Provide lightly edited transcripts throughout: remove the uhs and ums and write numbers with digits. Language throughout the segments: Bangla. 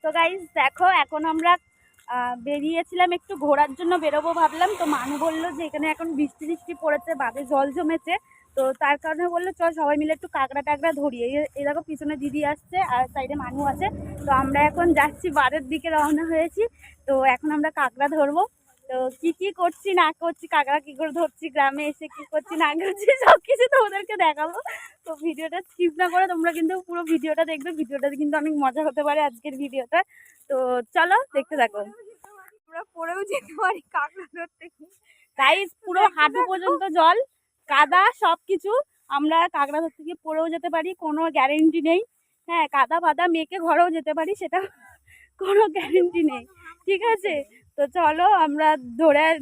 তো গাইস দেখো এখন আমরা বেরিয়েছিলাম একটু ঘোরার জন্য, বেরোবো ভাবলাম। তো মানু বললো যে এখানে এখন বৃষ্টি বৃষ্টি পড়েছে, বাদে জল জমেছে, তো তার কারণে বললো চল সবাই মিলে একটু কাঁকড়া টাকড়া ধরি। এই দেখো পিছনে দিদি আসছে আর সাইডে মানু আছে। তো আমরা এখন যাচ্ছি, বাদের দিকে রওনা হয়েছি। তো এখন আমরা কাঁকড়া ধরবো। তো কি করছি না করছি, কাঁকড়া কি করে ধরছি, গ্রামে এসে কি করছি না করছি, সব কিছু তোমাদেরকে দেখাবো। তো ভিডিওটা স্কিপ না করে তোমরা কিন্তু পুরো ভিডিওটা দেখবে, ভিডিওটাতে কিন্তু অনেক মজা হতে পারে আজকের ভিডিওটা। তো চলো দেখতে থাকো। আমরা পড়েও যেতে পারি কাঁকড়া ধরতে, তাই পুরো হাঁটু পর্যন্ত জল, কাদা, সবকিছু। আমরা কাঁকড়া ধরতে গিয়ে পড়েও যেতে পারি, কোনো গ্যারেন্টি নেই। হ্যাঁ, কাদা ফাদা মেখে ঘরেও যেতে পারি, সেটা কোনো গ্যারেন্টি নেই, ঠিক আছে? তো চলো আমরা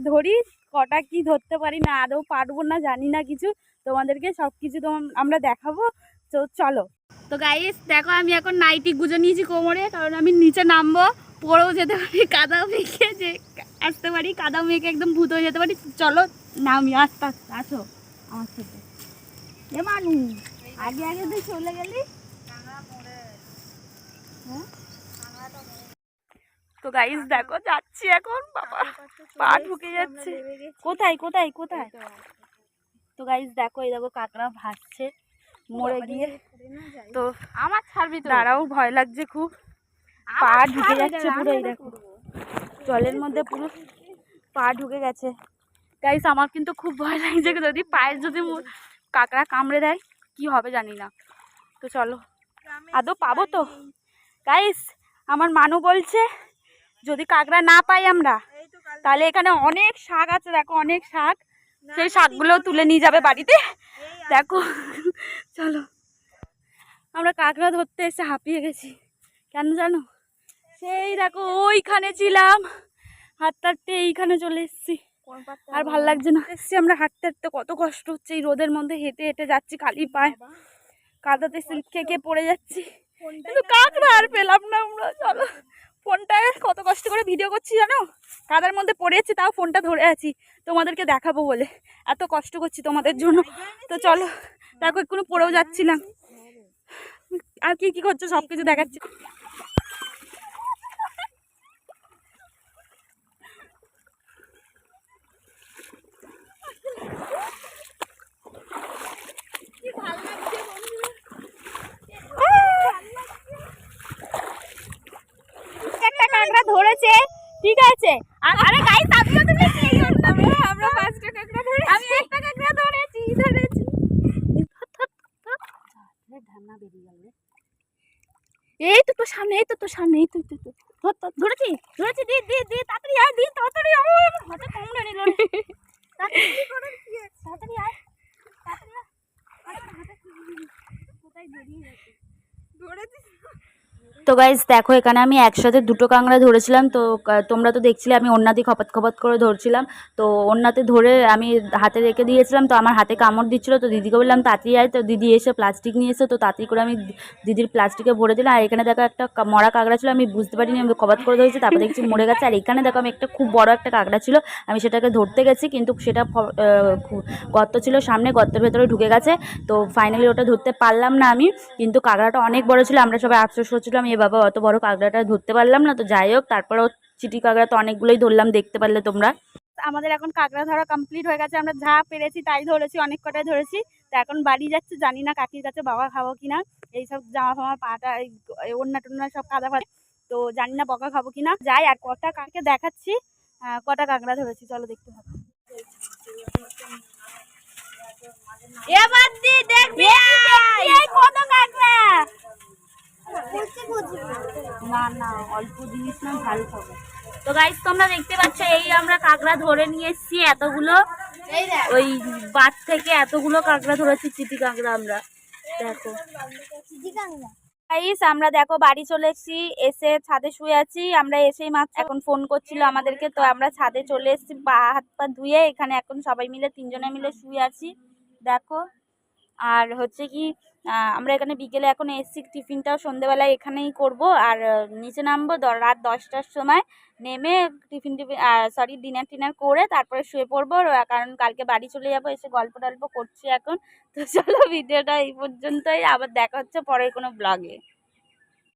ধরি। কটা কি ধরতে পারি না আদৌ পারবো না জানি না কিছু, তোমাদেরকে সব কিছু আমরা দেখাবো। তো চলো। তো গাইস দেখো আমি এখন নাইটি গুজে নিয়েছি কোমরে, কারণ আমি নিচে নামবো, পড়েও যেতে পারি, কাদা মেখে যে আসতে পারি, কাদা মেখে একদম ভূত হয়ে যেতে পারি। চলো নামি, আস্তে আস্তে আসো আমার সাথে। এ মানু আগে আগে তুই চলে গেলি। হ্যাঁ তো গাইস দেখো যাচ্ছি এখন, বাবা পা ঢুকে যাচ্ছে। কোথায় কোথায় কোথায়? তো গাইস দেখো এই দেখো কাঁকড়া ভাসছে মরে গিয়ে। তো আমার ছাড়বি তো, দাঁড়াও ভয় লাগছে খুব, পা ঢুকে যাচ্ছে পুরো। এই দেখো জলের মধ্যে পুরো পা ঢুকে গেছে। গাইস আমার কিন্তু খুব ভয় লাগছে, যদি পায়ে যদি কাঁকড়া কামড়ে দেয় কি হবে জানি না। তো চলো, আদৌ পাবো তো? গাইস আমার মানু বলছে যদি কাঁকড়া না পাই আমরা, তাহলে এখানে অনেক শাক আছে, দেখো অনেক শাক, সেই শাকগুলো তুলে নিয়ে যাবে বাড়িতে। দেখো চলো, আমরা কাঁকড়া ধরতে এসে হাঁপিয়ে গেছি। কেন জানো? সেই দেখো ওইখানে ছিলাম, হাঁটতে হাঁটতে এইখানে চলে এসেছি, আর ভাল লাগছে না। এসছি আমরা হাঁটতে হাঁটতে, কত কষ্ট হচ্ছে এই রোদের মধ্যে, হেঁটে হেঁটে যাচ্ছি খালি পায়ে, কাদাতে সিল্ক খেয়ে পড়ে যাচ্ছি, কিন্তু কাঁকড়া আর পেলাম না আমরা। চলো, ফোনটায় কত কষ্ট করে ভিডিও করছি জানো, কাদার মধ্যে পড়েছি তাও ফোনটা ধরে আছি তোমাদেরকে দেখাবো বলে, এত কষ্ট করছি তোমাদের জন্য। তো চলো দেখো একটু পড়েও যাচ্ছিলাম, আর কি কি করছো সব কিছু দেখাচ্ছি। একটা কাঁকড়া ধরেছে, ঠিক আছে। আরে গাইস আমিও ধরেছি, আমরা পাঁচটা কাঁকড়া ধরেছি, আমি একটা কাঁকড়া ধরেছি। ধান্না বেরিয়ে গেল, এই তো তোর সামনে, এই তো তোর সামনে, এই তো ধরেছি ধরেছি, দি দি দি তাড়াতাড়ি আয়, দি তাড়াতাড়ি আয়, হাতে কামড়ে নিল, তাড়াতাড়ি করে কি তাড়াতাড়ি আয়, তাড়াতাড়ি আয়, হাতে কোথায় বেরিয়ে গেছে, ধরেছি। তো গাইস দেখো এখানে আমি একসাথে দুটো কাঁকড়া ধরেছিলাম। তো তোমরা তো দেখছিলে আমি ওন্নাতে খপাত খপাত করে ধরছিলাম। তো ওন্নাতে ধরে আমি হাতে রেখে দিয়েছিলাম, তো আমার হাতে কামড় দিচ্ছিলো। তো দিদিকে বললাম তাড়াতাড়ি আয়, তো দিদি এসে প্লাস্টিক নিয়ে এসে তো তাড়াতাড়ি করে আমি দিদির প্লাস্টিকে ভরে দিলাম। আর এখানে দেখো একটা মরা কাঁকড়া ছিল, আমি বুঝতে পারিনি, আমি খপাত করে ধরেছি, তারপর দেখছি মরে গেছে। আর এখানে দেখো আমি একটা খুব বড় একটা কাঁকড়া ছিল, আমি সেটাকে ধরতে গেছি, কিন্তু সেটা গর্ত ছিল সামনে, গর্তের ভেতরে ঢুকে গেছে। তো ফাইনালি ওটা ধরতে পারলাম না আমি, কিন্তু কাঁকড়াটা অনেক বড় ছিল। আমরা সবাই আফসোস করছিলাম এ বাবা অত বড় কাঁকড়াটা ধরতে পারলাম না। তো যাই হোক, তারপরেও চিটি কাঁকড়া তো অনেকগুলোই ধরলাম, দেখতে পারলে তোমরা। আমাদের এখন কাঁকড়া ধরা কমপ্লিট হয়ে গেছে, আমরা যা পেরেছি তাই ধরেছি, অনেক কটাই ধরেছি। তো এখন বাড়ি যাচ্ছি, জানি না কাকির কাছে বাবা খাবো কিনা, এইসব জামা ফামা পাটা ওড়না টোন্না সব কাদা ফাদা, তো জানি না বকা খাবো কিনা। যাই আর কটা কাকে দেখাচ্ছি, কটা কাঁকড়া ধরেছি, চলো দেখতে হবে। এবার দি দেখবি এই কত কাঁকড়া, না না অল্প জিনিস না, ভালো খাবো। তো গাইস তোমরা দেখতে পাচ্ছ এই আমরা কাঁকড়া ধরে নিয়ে এসেছি এতগুলো, ওই বাদ থেকে এতগুলো কাঁকড়া ধরেছি, চিটি কাঁকড়া আমরা। দেখো গাইস আমরা দেখো বাড়ি চলে এসেছি, এসে ছাদে শুয়ে আছি। আমরা এসেই মাত্র এখন ফোন করছিল আমাদেরকে, তো আমরা ছাদে চলে এসেছি পা হাত পা ধুয়ে, এখানে এখন সবাই মিলে তিনজনে মিলে শুয়ে আছি দেখো। আর হচ্ছে কি আমরা এখানে বিকেলে এখন এসছি, টিফিনটাও সন্ধ্যেবেলায় এখানেই করব। আর নিচে নামবো রাত 10টার সময়, নেমে ডিনার টিনার করে তারপরে শুয়ে পড়বো, কারণ কালকে বাড়ি চলে যাবো। এসে গল্প টল্প করছি এখন। তো চলো ভিডিওটা এই পর্যন্তই, আবার দেখা হচ্ছে পরের কোনো ব্লগে।